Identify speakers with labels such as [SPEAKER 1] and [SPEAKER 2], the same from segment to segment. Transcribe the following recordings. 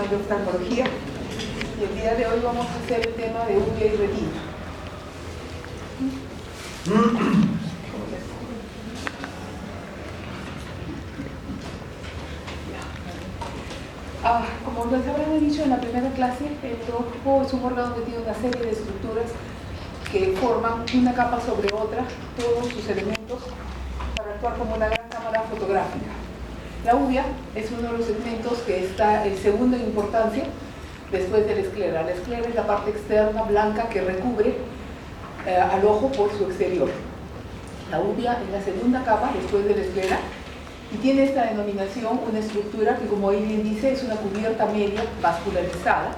[SPEAKER 1] de oftalmología y el día de hoy vamos a hacer el tema de uvea y retina. Como les habrán dicho en la primera clase, el ojo es un órgano que tiene una serie de estructuras que forman una capa sobre otra, todos sus elementos, para actuar como una gran cámara fotográfica. La uvea es uno de los segmentos que está el segundo en importancia después de la esclera. La esclera es la parte externa blanca que recubre al ojo por su exterior. La uvea es la segunda capa después de la esclera y tiene esta denominación, una estructura que, como ahí bien dice, es una cubierta media vascularizada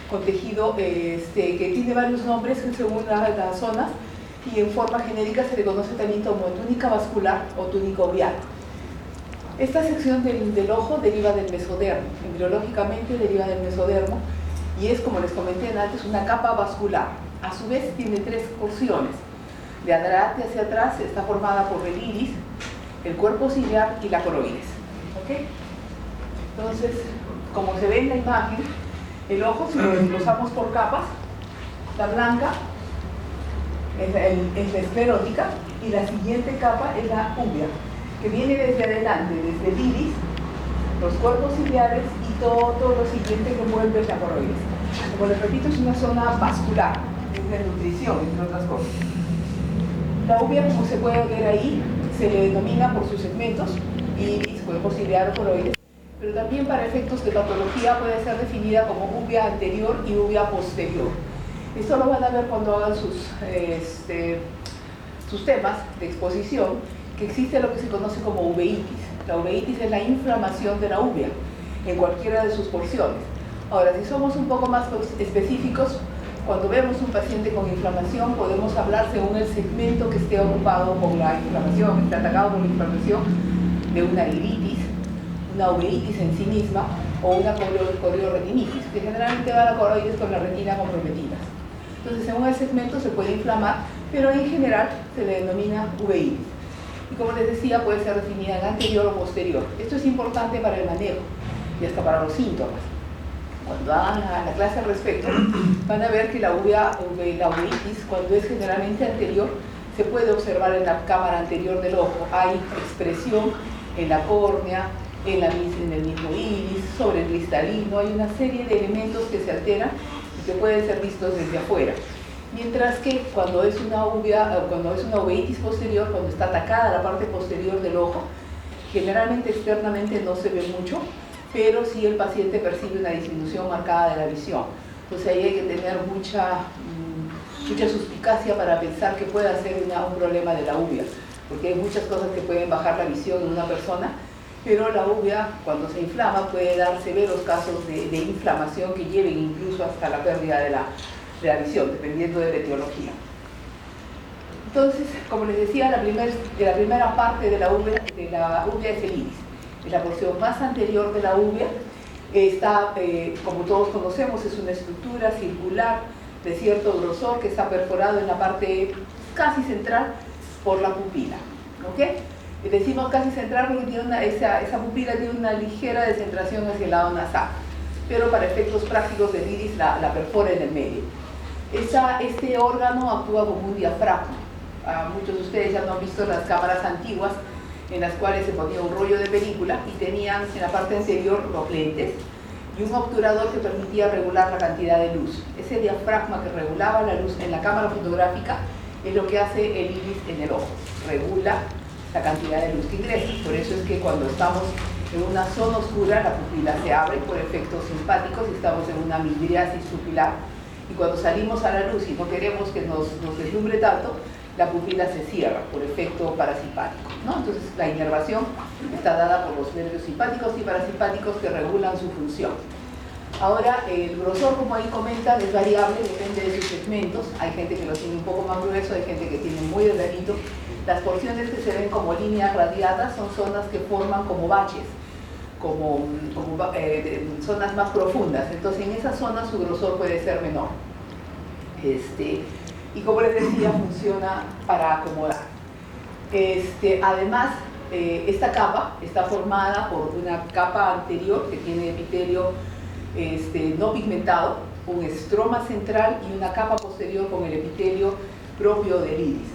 [SPEAKER 1] con tejido que tiene varios nombres según las zonas, y en forma genérica se le conoce también como túnica vascular o túnica uveal. Esta sección del ojo deriva del mesodermo, embriológicamente deriva del mesodermo, y es, como les comenté antes, una capa vascular. A su vez tiene tres porciones. De adelante hacia atrás está formada por el iris, el cuerpo ciliar y la coroides. ¿Okay? Entonces, como se ve en la imagen, el ojo, si lo desglosamos por capas, la blanca es la esclerótica y la siguiente capa es la uvea, que viene desde adelante, desde el iris, los cuerpos ciliares y todo lo siguiente que envuelve la coroides. Como les repito, es una zona vascular, es de nutrición, entre otras cosas. La uvea, como se puede ver ahí, se le denomina por sus segmentos, iris, cuerpo ciliar o coroides, pero también para efectos de patología puede ser definida como uvea anterior y uvea posterior. Esto lo van a ver cuando hagan sus temas de exposición, que existe lo que se conoce como uveitis. La uveitis es la inflamación de la uvea en cualquiera de sus porciones. Ahora, si somos un poco más específicos, cuando vemos un paciente con inflamación, podemos hablar según el segmento que esté ocupado por la inflamación, que esté atacado por la inflamación, de una iritis, una uveitis en sí misma, o una corioretinitis, que generalmente va a la coroides con la retina comprometida. Entonces, según el segmento se puede inflamar, pero en general se le denomina uveitis. Y como les decía, puede ser definida en anterior o posterior. Esto es importante para el manejo y hasta para los síntomas. Cuando hagan la clase al respecto, van a ver que la uveitis, cuando es generalmente anterior, se puede observar en la cámara anterior del ojo. Hay expresión en la córnea, en el mismo iris, sobre el cristalino. Hay una serie de elementos que se alteran y que pueden ser vistos desde afuera. Mientras que cuando es una uveitis posterior, cuando está atacada la parte posterior del ojo, generalmente externamente no se ve mucho, pero sí el paciente percibe una disminución marcada de la visión. Entonces ahí hay que tener mucha suspicacia para pensar que pueda ser un problema de la uvea, porque hay muchas cosas que pueden bajar la visión en una persona, pero la uvea, cuando se inflama, puede dar severos casos de inflamación que lleven incluso hasta la pérdida de la visión, dependiendo de la etiología. Entonces, como les decía, la primera parte de la uvea es el iris. Es la porción más anterior de la uvea. Está, como todos conocemos, es una estructura circular de cierto grosor que está perforado en la parte casi central por la pupila. ¿Okay? Decimos casi central porque tiene esa pupila tiene una ligera descentración hacia el lado nasal, pero para efectos prácticos del iris la perfora en el medio. Este órgano actúa como un diafragma. Muchos de ustedes ya no han visto las cámaras antiguas en las cuales se ponía un rollo de película y tenían en la parte anterior los lentes y un obturador que permitía regular la cantidad de luz. Ese diafragma que regulaba la luz en la cámara fotográfica es lo que hace el iris en el ojo, regula la cantidad de luz que ingresa. Por eso es que cuando estamos en una zona oscura la pupila se abre por efectos simpáticos y estamos en una midriasis pupilar, y cuando salimos a la luz y no queremos que nos deslumbre tanto, la pupila se cierra por efecto parasimpático, ¿no? Entonces la inervación está dada por los nervios simpáticos y parasimpáticos que regulan su función. Ahora, el grosor, como ahí comentan, es variable, depende de sus segmentos. Hay gente que lo tiene un poco más grueso, hay gente que tiene muy delgadito. Las porciones que se ven como líneas radiadas son zonas que forman como baches, como zonas más profundas. Entonces, en esas zonas su grosor puede ser menor. Y como les decía, funciona para acomodar. Además, esta capa está formada por una capa anterior que tiene epitelio no pigmentado, un estroma central y una capa posterior con el epitelio propio del iris.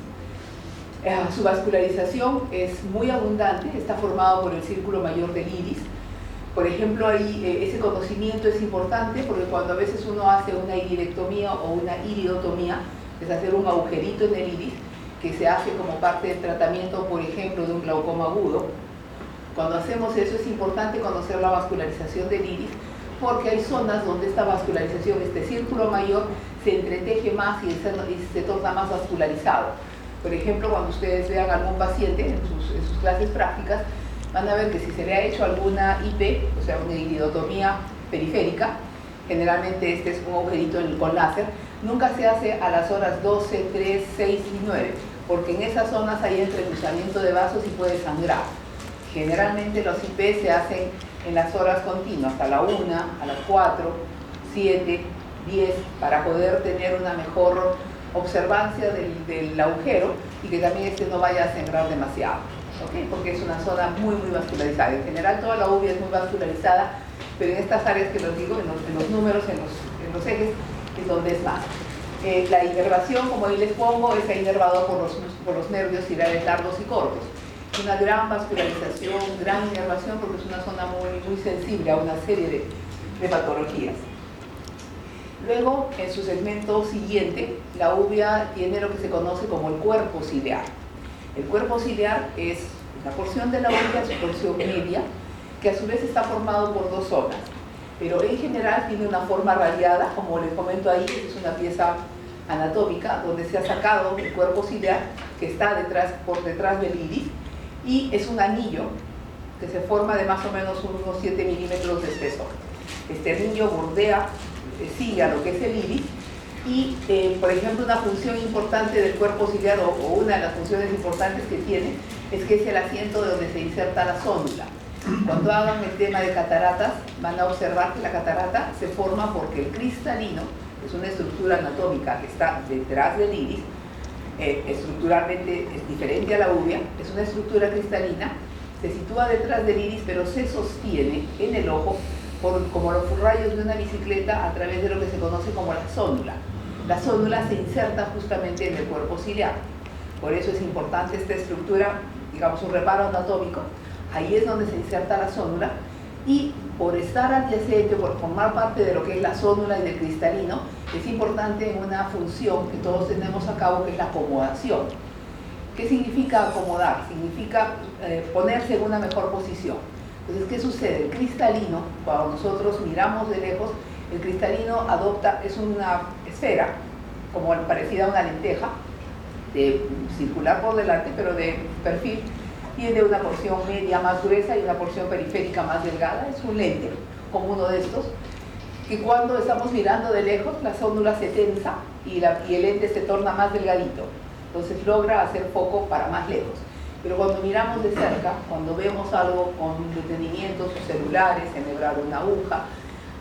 [SPEAKER 1] Su vascularización es muy abundante, está formado por el círculo mayor del iris. Por ejemplo, ahí ese conocimiento es importante porque cuando a veces uno hace una iridectomía o una iridotomía, es hacer un agujerito en el iris, que se hace como parte del tratamiento, por ejemplo, de un glaucoma agudo. Cuando hacemos eso es importante conocer la vascularización del iris, porque hay zonas donde esta vascularización, este círculo mayor, se entreteje más y se torna más vascularizado. Por ejemplo, cuando ustedes vean a algún paciente en sus clases prácticas, van a ver que si se le ha hecho alguna IP, o sea, una iridotomía periférica, generalmente este es un agujerito con láser, nunca se hace a las horas 12, 3, 6 y 9, porque en esas zonas hay entrecruzamiento de vasos y puede sangrar. Generalmente los IP se hacen en las horas continuas, a la 1, a las 4, 7, 10, para poder tener una mejor observancia del agujero y que también no vaya a sangrar demasiado, ¿okay? Porque es una zona muy vascularizada. En general toda la uvea es muy vascularizada, pero en estas áreas que les digo, en los números, en los ejes, es donde es más. La inervación, como ahí les pongo, está inervado por los nervios ciliares largos y cortos. Una gran vascularización, gran inervación, porque es una zona muy sensible a una serie de patologías. Luego, en su segmento siguiente, la uvea tiene lo que se conoce como el cuerpo ciliar. El cuerpo ciliar es una porción de la uvea, su porción media, que a su vez está formado por dos zonas, pero en general tiene una forma radiada, como les comento ahí, es una pieza anatómica donde se ha sacado el cuerpo ciliar que está por detrás del iris, y es un anillo que se forma de más o menos unos 7 milímetros de espesor. Este anillo bordea, sigue a lo que es el iris, y por ejemplo una función importante del cuerpo ciliar, o una de las funciones importantes que tiene, es que es el asiento de donde se inserta la zónula. Cuando hagan el tema de cataratas, van a observar que la catarata se forma porque el cristalino, que es una estructura anatómica que está detrás del iris, estructuralmente es diferente a la uvea, es una estructura cristalina, se sitúa detrás del iris, pero se sostiene en el ojo como los rayos de una bicicleta a través de lo que se conoce como la zónula. La zónula se inserta justamente en el cuerpo ciliar. Por eso es importante esta estructura, digamos un reparo anatómico. Ahí es donde se inserta la zónula, y por estar adyacente, por formar parte de lo que es la zónula y del cristalino, es importante en una función que todos tenemos a cabo, que es la acomodación. ¿Qué significa acomodar? Significa ponerse en una mejor posición. Entonces, ¿qué sucede? El cristalino, cuando nosotros miramos de lejos, el cristalino es una esfera, como parecida a una lenteja, circular por delante, pero de perfil. Tiene una porción media más gruesa y una porción periférica más delgada. Es un lente, como uno de estos, que cuando estamos mirando de lejos, la zónula se tensa y el lente se torna más delgadito. Entonces logra hacer foco para más lejos. Pero cuando miramos de cerca, cuando vemos algo con detenimientos celulares, enhebrar una aguja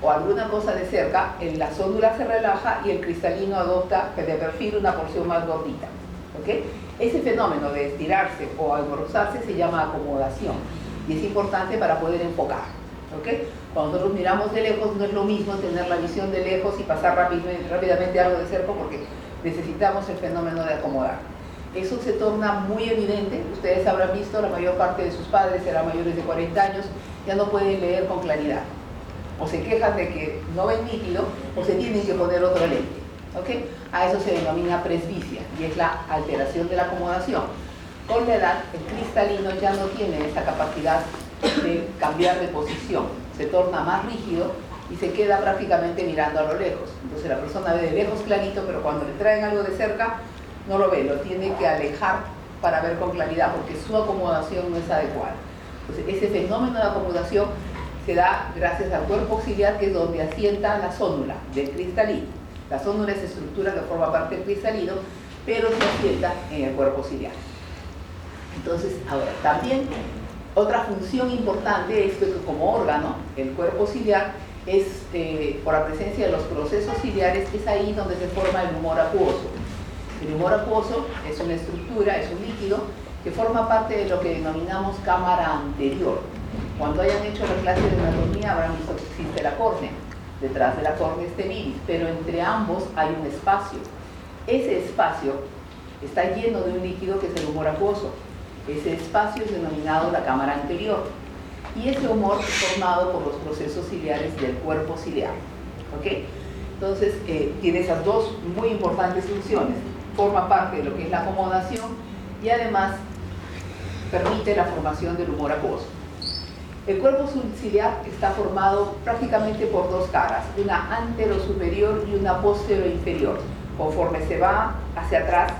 [SPEAKER 1] o alguna cosa de cerca, la zónula se relaja y el cristalino adopta de perfil una porción más gordita. ¿Okay? Ese fenómeno de estirarse o alborozarse se llama acomodación y es importante para poder enfocar. ¿Okay? Cuando nosotros miramos de lejos, no es lo mismo tener la visión de lejos y pasar rápidamente algo de cerca, porque necesitamos el fenómeno de acomodar. Eso se torna muy evidente. Ustedes habrán visto, la mayor parte de sus padres serán mayores de 40 años, ya no pueden leer con claridad, o se quejan de que no ven nítido, o se tienen que poner otro lente. ¿Okay? A eso se denomina presbicia, y es la alteración de la acomodación. Con la edad, el cristalino ya no tiene esa capacidad de cambiar de posición, se torna más rígido y se queda prácticamente mirando a lo lejos. Entonces la persona ve de lejos clarito, pero cuando le traen algo de cerca no lo ve, lo tiene que alejar para ver con claridad, porque su acomodación no es adecuada. Entonces ese fenómeno de acomodación se da gracias al cuerpo ciliar, que es donde asienta la zónula del cristalino. La zónula es estructura que forma parte del cristalino, pero se asienta en el cuerpo ciliar. Entonces, ahora, también otra función importante es que como órgano, el cuerpo ciliar es, por la presencia de los procesos ciliares, es ahí donde se forma el humor acuoso. El humor acuoso es una estructura, es un líquido que forma parte de lo que denominamos cámara anterior. Cuando hayan hecho la clase de anatomía habrán visto que existe la córnea. detrás de la córnea está el iris, pero entre ambos hay un espacio. Ese espacio está lleno de un líquido que es el humor acuoso. Ese espacio es denominado la cámara anterior. Y ese humor es formado por los procesos ciliares del cuerpo ciliar. ¿Ok? Entonces, tiene esas dos muy importantes funciones. Forma parte de lo que es la acomodación y además permite la formación del humor acuoso. El cuerpo ciliar está formado prácticamente por dos caras, una antero-superior y una posterior-inferior. Conforme se va hacia atrás,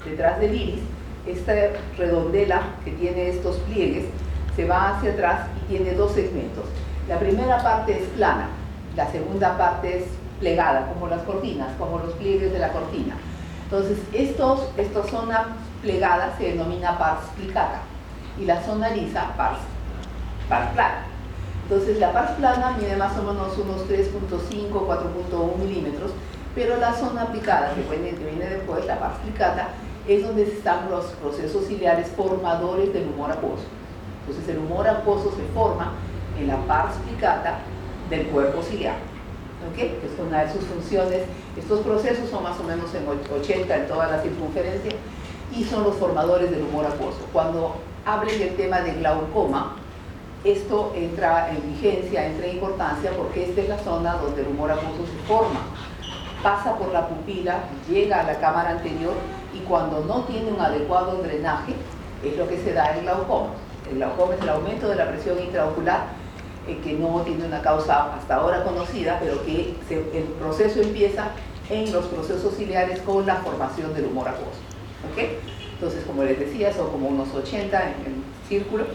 [SPEAKER 1] detrás del iris, esta redondela que tiene estos pliegues se va hacia atrás y tiene dos segmentos. La primera parte es plana, la segunda parte es plegada, como las cortinas, como los pliegues de la cortina. Entonces, esta zona plegada se denomina pars plicata y la zona lisa pars plana. Entonces, la pars plana mide más o menos unos 3.5, 4.1 milímetros, pero la zona aplicada, que viene después, la pars plicata, es donde están los procesos ciliares formadores del humor acuoso. Entonces, el humor acuoso se forma en la pars plicata del cuerpo ciliar. ¿Okay? Que es una de sus funciones. Estos procesos son más o menos en 80 en toda la circunferencia y son los formadores del humor acuoso. Cuando hablen del tema de glaucoma, esto entra en vigencia, entra en importancia, porque esta es la zona donde el humor acuoso se forma. Pasa por la pupila, llega a la cámara anterior y cuando no tiene un adecuado drenaje es lo que se da el glaucoma. El glaucoma es el aumento de la presión intraocular, que no tiene una causa hasta ahora conocida, pero que el proceso empieza en los procesos ciliares con la formación del humor acuoso. ¿Okay? Entonces, como les decía, son como unos 80 en círculo,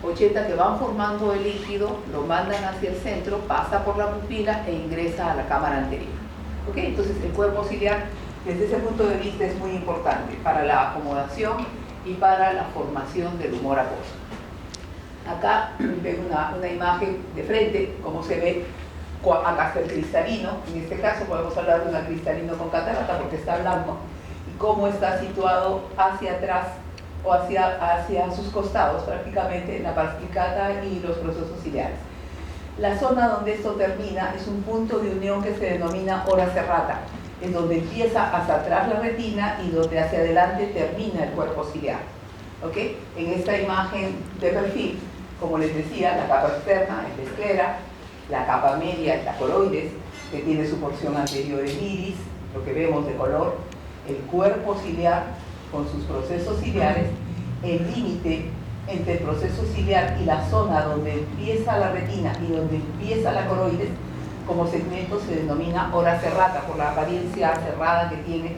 [SPEAKER 1] 80 que van formando el líquido, lo mandan hacia el centro, pasa por la pupila e ingresa a la cámara anterior. ¿Okay? Entonces, el cuerpo ciliar, desde ese punto de vista, es muy importante para la acomodación y para la formación del humor acuoso. Acá ven una imagen de frente, como se ve. Acá está el cristalino, en este caso podemos hablar de un cristalino con catarata porque está blanco, y cómo está situado hacia atrás o hacia sus costados, prácticamente en la pars plicata y los procesos ciliares. La zona donde esto termina es un punto de unión que se denomina ora serrata, en donde empieza hacia atrás la retina y donde hacia adelante termina el cuerpo ciliar. ¿Okay? En esta imagen de perfil, como les decía, la capa externa es la esclera, la capa media es la coroides, que tiene su porción anterior el iris, lo que vemos de color, el cuerpo ciliar con sus procesos ciliares, el límite entre el proceso ciliar y la zona donde empieza la retina y donde empieza la coroides, como segmento se denomina ora serrata, por la apariencia cerrada que tiene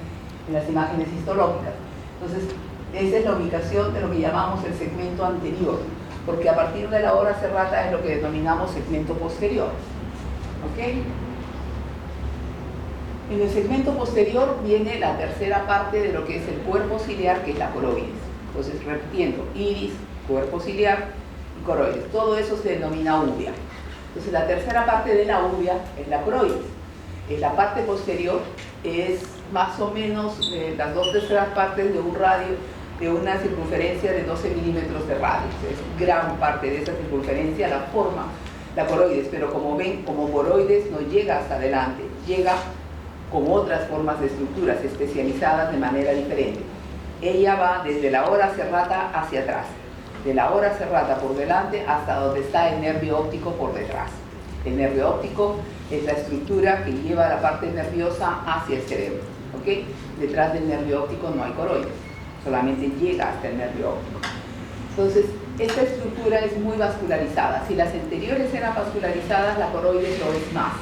[SPEAKER 1] en las imágenes histológicas. Entonces, esa es la ubicación de lo que llamamos el segmento anterior, porque a partir de la ora serrata es lo que denominamos segmento posterior. ¿Okay? En el segmento posterior viene la tercera parte de lo que es el cuerpo ciliar, que es la coroides. Entonces, repitiendo, iris, cuerpo ciliar y coroides. Todo eso se denomina uvea. Entonces, la tercera parte de la uvea es la coroides. En la parte posterior es más o menos las 2/3 partes de un radio, de una circunferencia de 12 milímetros de radio. Es gran parte de esa circunferencia la forma la coroides, pero como ven, como coroides no llega hasta adelante, llega con otras formas de estructuras especializadas de manera diferente. Ella va desde la ora serrata hacia atrás, de la ora serrata por delante hasta donde está el nervio óptico por detrás. El nervio óptico es la estructura que lleva la parte nerviosa hacia el cerebro. ¿Okay? Detrás del nervio óptico no hay coroides, solamente llega hasta el nervio óptico. Entonces, esta estructura es muy vascularizada. Si las anteriores eran vascularizadas, la coroides lo es más.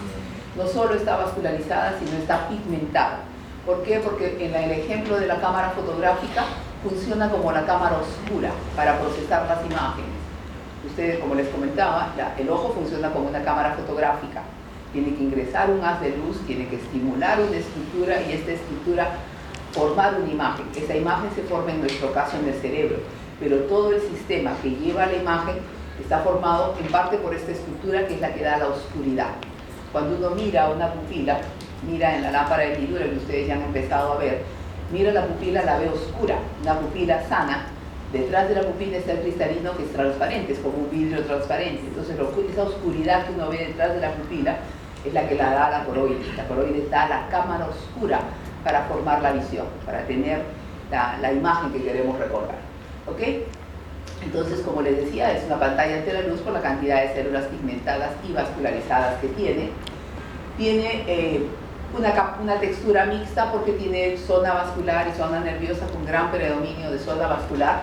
[SPEAKER 1] No solo está vascularizada, sino está pigmentada. ¿Por qué? Porque en el ejemplo de la cámara fotográfica funciona como la cámara oscura para procesar las imágenes. Ustedes, como les comentaba, el ojo funciona como una cámara fotográfica. Tiene que ingresar un haz de luz, tiene que estimular una estructura y esta estructura formar una imagen. Esa imagen se forma en nuestro caso en el cerebro, pero todo el sistema que lleva la imagen está formado en parte por esta estructura que es la que da la oscuridad. Cuando uno mira una pupila, mira en la lámpara de Tidura que ustedes ya han empezado a ver, mira la pupila, la ve oscura, una pupila sana. Detrás de la pupila está el cristalino que es transparente, es como un vidrio transparente. Entonces esa oscuridad que uno ve detrás de la pupila es la que la da la coroides. La coroides da la cámara oscura para formar la visión, para tener la imagen que queremos recordar. ¿Ok? Entonces, como les decía, es una pantalla ante la luz por la cantidad de células pigmentadas y vascularizadas que tiene. Tiene una textura mixta porque tiene zona vascular y zona nerviosa con gran predominio de zona vascular.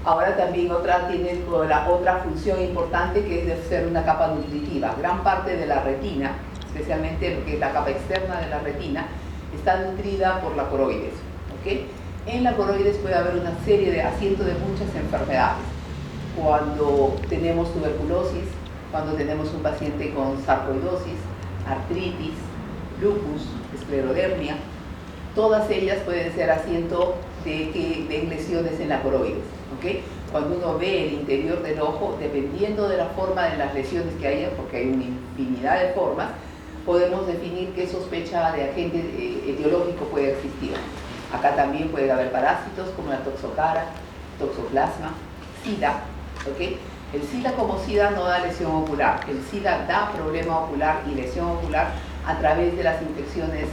[SPEAKER 1] Ahora también tiene la otra función importante, que es de ser una capa nutritiva. Gran parte de la retina, especialmente lo que es la capa externa de la retina, está nutrida por la coroides. ¿Okay? En la coroides puede haber una serie de asientos de muchas enfermedades. Cuando tenemos tuberculosis, cuando tenemos un paciente con sarcoidosis, artritis, lupus, esclerodermia, todas ellas pueden ser asiento de lesiones en la coroides. ¿Okay? Cuando uno ve el interior del ojo, dependiendo de la forma de las lesiones que haya, porque hay una infinidad de formas, podemos definir qué sospecha de agente etiológico puede existir. Acá también puede haber parásitos como la toxocara, toxoplasma, SIDA. ¿Okay? El SIDA como SIDA no da lesión ocular. El SIDA da problema ocular y lesión ocular a través de las infecciones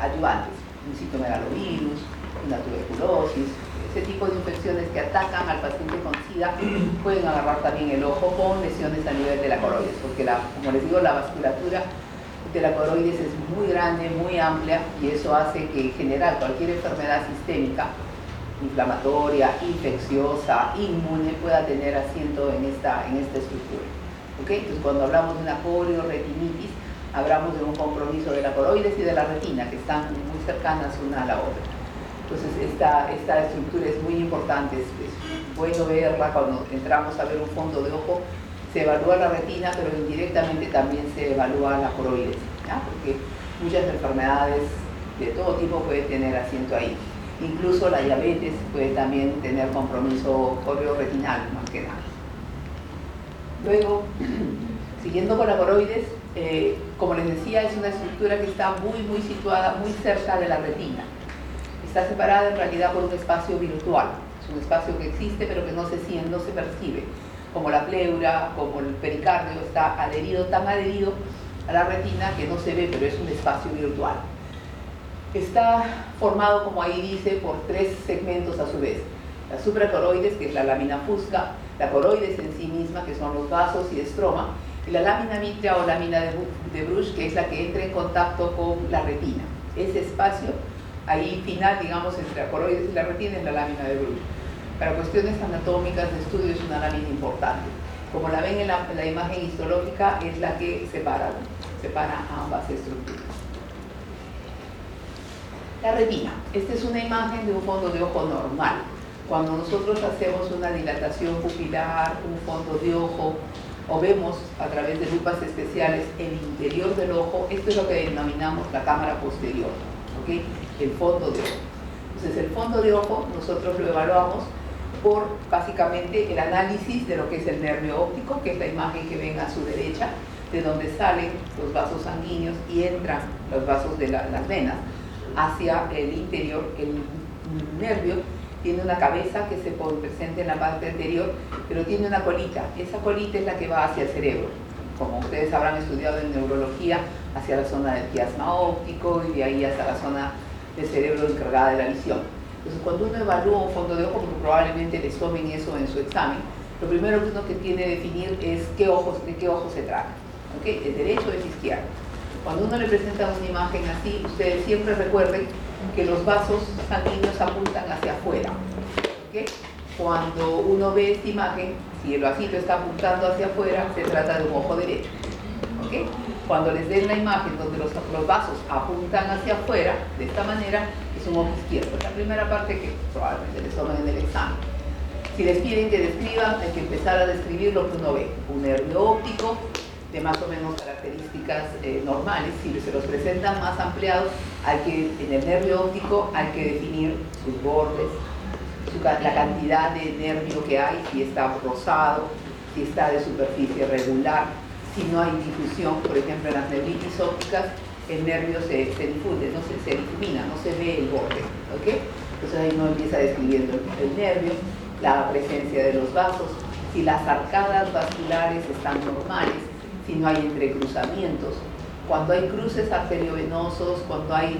[SPEAKER 1] adyuvantes, un citomegalovirus, una tuberculosis. Ese tipo de infecciones que atacan al paciente con SIDA pueden agarrar también el ojo con lesiones a nivel de la coroides, porque como les digo, la vasculatura de la coroides es muy grande, muy amplia, y eso hace que en general cualquier enfermedad sistémica, inflamatoria, infecciosa, inmune, pueda tener asiento en esta estructura. ¿Okay? Entonces, cuando hablamos de una corioretinitis, hablamos de un compromiso de la coroides y de la retina, que están muy cercanas una a la otra. Entonces, esta estructura es muy importante, es bueno verla cuando entramos a ver un fondo de ojo. Se evalúa la retina, pero indirectamente también se evalúa la coroides, ¿ya? Porque muchas enfermedades de todo tipo pueden tener asiento ahí. Incluso la diabetes puede también tener compromiso corioretinal, más que nada. Luego, siguiendo con la coroides, como les decía, es una estructura que está muy situada, muy cerca de la retina. Está separada en realidad por un espacio virtual. Es un espacio que existe, pero que no se siente, no se percibe. Como la pleura, como el pericardio, está tan adherido a la retina que no se ve, pero es un espacio virtual. Está formado, como ahí dice, por tres segmentos a su vez. La supracoroides, que es la lámina fusca, la coroides en sí misma, que son los vasos y estroma, y la lámina vitrea o lámina de Bruch, que es la que entra en contacto con la retina. Ese espacio, ahí final, digamos, entre la coroides y la retina, es la lámina de Bruch. Para cuestiones anatómicas de estudio es una lámina importante. Como la ven en la imagen histológica, es la que separa ambas estructuras. La retina. Esta es una imagen de un fondo de ojo normal. Cuando nosotros hacemos una dilatación pupilar, un fondo de ojo, o vemos a través de lupas especiales el interior del ojo, esto es lo que denominamos la cámara posterior, ¿okay? El fondo de ojo. Entonces, el fondo de ojo nosotros lo evaluamos por básicamente el análisis de lo que es el nervio óptico, que es la imagen que ven a su derecha, de donde salen los vasos sanguíneos y entran los vasos de las venas hacia el interior. El nervio tiene una cabeza que se presenta en la parte anterior, pero tiene una colita. Esa colita es la que va hacia el cerebro, como ustedes habrán estudiado en neurología, hacia la zona del quiasma óptico y de ahí hasta la zona del cerebro encargada de la visión. Entonces, cuando uno evalúa un fondo de ojo, porque probablemente les tomen eso en su examen, lo primero que uno que tiene que definir es de qué ojo se trata. ¿Okay? ¿Es derecho o es izquierdo? Cuando uno le presenta una imagen así, ustedes siempre recuerden que los vasos sanguíneos apuntan hacia afuera. ¿Okay? Cuando uno ve esta imagen, si el vasito está apuntando hacia afuera, se trata de un ojo derecho. ¿Okay? Cuando les den la imagen donde los vasos apuntan hacia afuera, de esta manera, es un ojo izquierdo. Es la primera parte que probablemente les tomen en el examen. Si les piden que describan, hay que empezar a describir lo que uno ve. Un nervio óptico de más o menos características normales. Si se los presentan más ampliados, en el nervio óptico hay que definir sus bordes, la cantidad de nervio que hay, si está rosado, si está de superficie regular, si no hay difusión. Por ejemplo, en las neuritis ópticas el nervio se difunde, no se difumina, no se ve el borde. ¿Okay? Entonces ahí uno empieza describiendo el nervio, la presencia de los vasos, si las arcadas vasculares están normales, si no hay entrecruzamientos, cuando hay cruces arteriovenosos, cuando hay,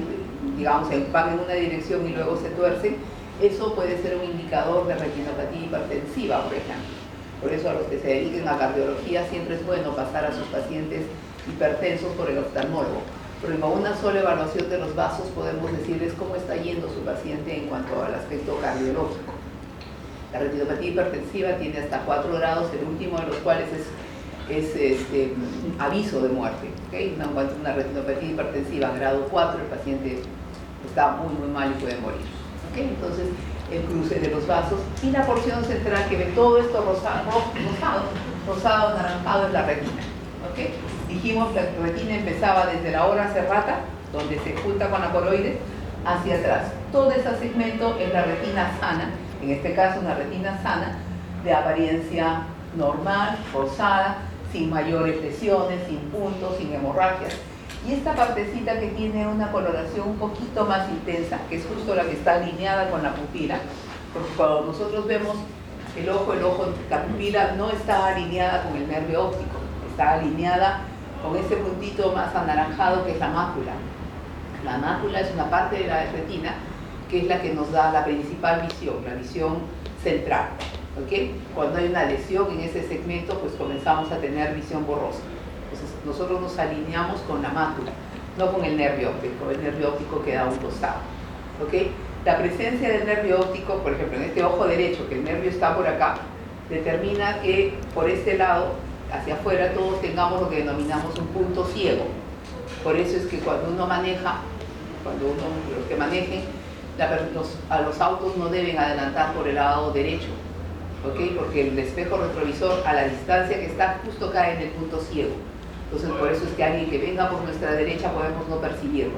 [SPEAKER 1] digamos, van en una dirección y luego se tuercen, eso puede ser un indicador de retinopatía hipertensiva, por ejemplo. Por eso a los que se dediquen a cardiología siempre es bueno pasar a sus pacientes hipertensos por el oftalmólogo, porque con una sola evaluación de los vasos podemos decirles cómo está yendo su paciente en cuanto al aspecto cardiológico. La retinopatía hipertensiva tiene hasta 4 grados, el último de los cuales es aviso de muerte. ¿Okay? Una retinopatía hipertensiva grado 4, el paciente está muy mal y puede morir. ¿Okay? Entonces, el cruce de los vasos y la porción central que ve todo esto rosado, anaranjado es la retina. ¿Okay? Dijimos que la retina empezaba desde la ora serrata, donde se junta con la coroides, hacia atrás. Todo ese segmento es la retina sana, en este caso una retina sana, de apariencia normal, rosada, sin mayores lesiones, sin puntos, sin hemorragias. Y esta partecita que tiene una coloración un poquito más intensa, que es justo la que está alineada con la pupila, porque cuando nosotros vemos el ojo, la pupila no está alineada con el nervio óptico, está alineada con ese puntito más anaranjado que es la mácula. La mácula es una parte de la retina que es la que nos da la principal visión, la visión central. ¿Okay? Cuando hay una lesión en ese segmento, pues comenzamos a tener visión borrosa. Entonces nosotros nos alineamos con la mácula, no con el nervio óptico. El nervio óptico queda a un costado. ¿Okay? La presencia del nervio óptico, por ejemplo, en este ojo derecho, que el nervio está por acá, determina que por este lado, hacia afuera, todos tengamos lo que denominamos un punto ciego. Por eso es que cuando uno maneja, los que manejen, a los autos no deben adelantar por el lado derecho. ¿Okay? Porque el espejo retrovisor a la distancia que está justo cae en el punto ciego. Entonces por eso es que alguien que venga por nuestra derecha podemos no percibirlo.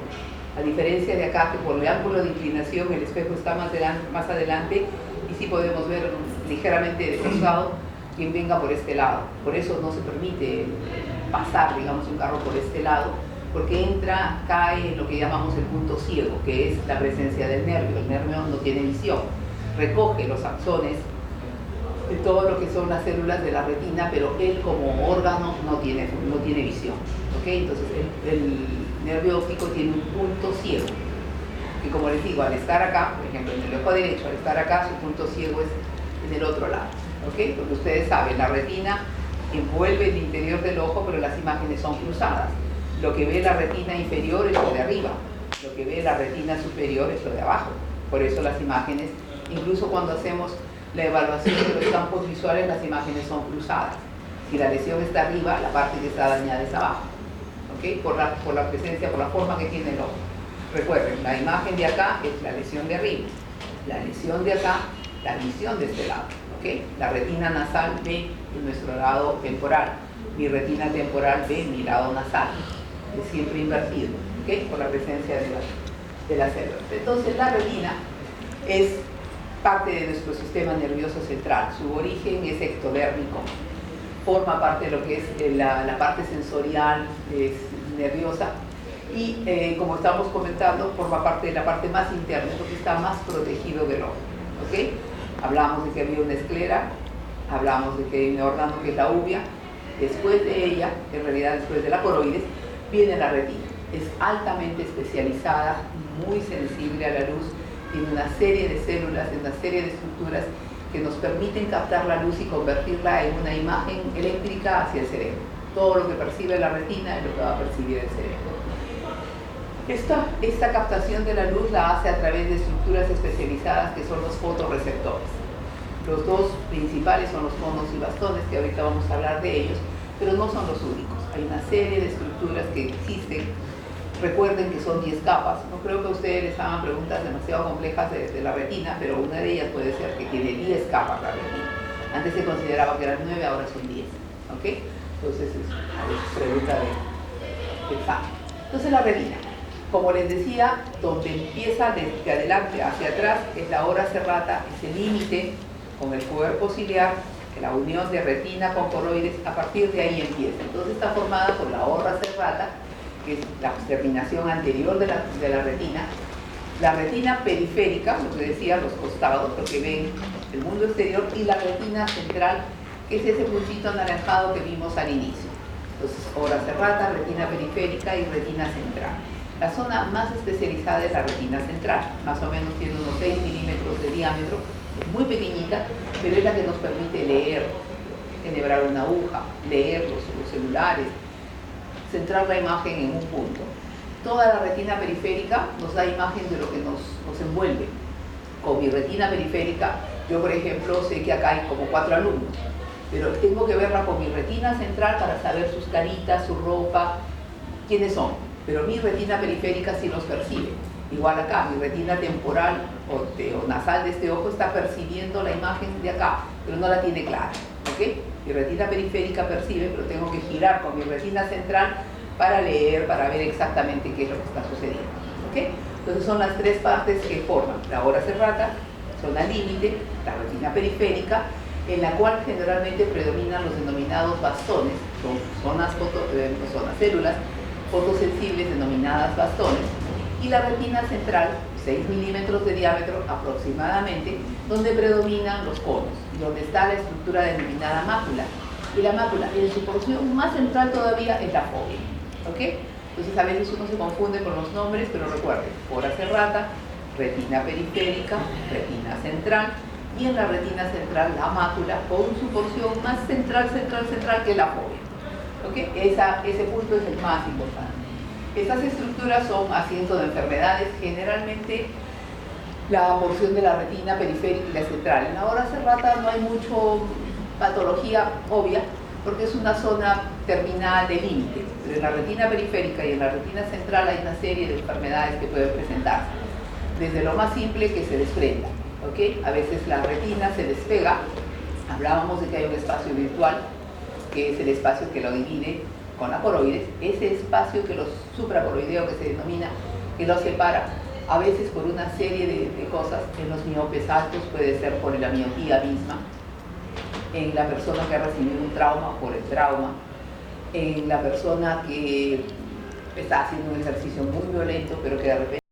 [SPEAKER 1] A diferencia de acá, que por el ángulo de inclinación el espejo está más adelante y sí podemos ver ligeramente de costado quien venga por este lado. Por eso no se permite pasar, digamos, un carro por este lado, porque cae en lo que llamamos el punto ciego, que es la presencia del nervio. El nervio no tiene visión, recoge los axones de todo lo que son las células de la retina, pero él como órgano no tiene visión. ¿Okay? Entonces el nervio óptico tiene un punto ciego, que como les digo, al estar acá, por ejemplo en el ojo derecho, al estar acá, su punto ciego es en el otro lado. ¿Okay? Porque ustedes saben, la retina envuelve el interior del ojo, pero las imágenes son cruzadas. Lo que ve la retina inferior es lo de arriba, lo que ve la retina superior es lo de abajo. Por eso las imágenes, incluso cuando hacemos la evaluación de los campos visuales, las imágenes son cruzadas. Si la lesión está arriba, la parte que está dañada es abajo. ¿Okay? Por la presencia, por la forma que tiene el ojo. Recuerden, la imagen de acá es la lesión de arriba. La lesión de acá, la visión de este lado. ¿Okay? La retina nasal ve nuestro lado temporal. Mi retina temporal ve mi lado nasal. Es siempre invertido. ¿Okay? Por la presencia de las células. Entonces la retina es parte de nuestro sistema nervioso central. Su origen es ectodérmico, forma parte de lo que es la parte sensorial nerviosa y como estamos comentando, forma parte de la parte más interna, porque está más protegido del ojo. ¿Okay? Hablamos de que había una esclera, hablamos de que hay un órgano que es la úvea, después de ella, en realidad después de la coroides, viene la retina. Es altamente especializada, muy sensible a la luz, tiene una serie de células, una serie de estructuras que nos permiten captar la luz y convertirla en una imagen eléctrica hacia el cerebro. Todo lo que percibe la retina es lo que va a percibir el cerebro. Esta captación de la luz la hace a través de estructuras especializadas que son los fotorreceptores. Los dos principales son los conos y bastones, que ahorita vamos a hablar de ellos, pero no son los únicos. Hay una serie de estructuras que existen. Recuerden que son 10 capas. No creo que a ustedes les hagan preguntas demasiado complejas de la retina, pero una de ellas puede ser que tiene 10 capas la retina. Antes se consideraba que eran 9, ahora son 10. ¿Okay? Entonces es pregunta de examen. Entonces la retina, como les decía, donde empieza desde adelante hacia atrás es la ora serrata, es el límite con el cuerpo ciliar, la unión de retina con coroides, a partir de ahí empieza. Entonces está formada por la ora serrata, que es la terminación anterior de la retina periférica, lo que decía, los costados, lo que ven el mundo exterior, y la retina central, que es ese puntito anaranjado que vimos al inicio. Entonces, ora serrata, retina periférica y retina central. La zona más especializada es la retina central, más o menos tiene unos 6 milímetros de diámetro, es muy pequeñita, pero es la que nos permite leer, enhebrar una aguja, leer los celulares, centrar la imagen en un punto. Toda la retina periférica nos da imagen de lo que nos envuelve. Con mi retina periférica, yo por ejemplo sé que acá hay como 4 alumnos, pero tengo que verla con mi retina central para saber sus caritas, su ropa, quiénes son. Pero mi retina periférica sí los percibe. Igual acá, mi retina temporal o nasal de este ojo está percibiendo la imagen de acá, pero no la tiene clara, ¿ok? Mi retina periférica percibe, pero tengo que girar con mi retina central para leer, para ver exactamente qué es lo que está sucediendo, ¿ok? Entonces son las 3 partes que forman la ora serrata, zona límite, la retina periférica, en la cual generalmente predominan los denominados bastones, son zonas células fotosensibles denominadas bastones, y la retina central, 6 milímetros de diámetro aproximadamente, donde predominan los conos, donde está la estructura denominada mácula. Y la mácula, en su porción más central todavía, es la fovea, ¿ok? Entonces a veces uno se confunde con los nombres, pero recuerden, ora serrata, retina periférica, retina central, y en la retina central la mácula con su porción más central que es la fovea. ¿Okay? Ese punto es el más importante. Estas estructuras son asiento de enfermedades, generalmente la porción de la retina periférica y la central. En la ora serrata no hay mucho patología obvia, porque es una zona terminal de límite, pero en la retina periférica y en la retina central hay una serie de enfermedades que pueden presentarse, desde lo más simple que se desprenda, ¿okay? A veces la retina se despega, hablábamos de que hay un espacio virtual, que es el espacio que lo divide con la coroides, ese espacio que los supracoroideo que se denomina, que lo separa, a veces por una serie de cosas, en los miopes altos puede ser por la miopía misma, en la persona que ha recibido un trauma por el trauma, en la persona que está haciendo un ejercicio muy violento pero que de repente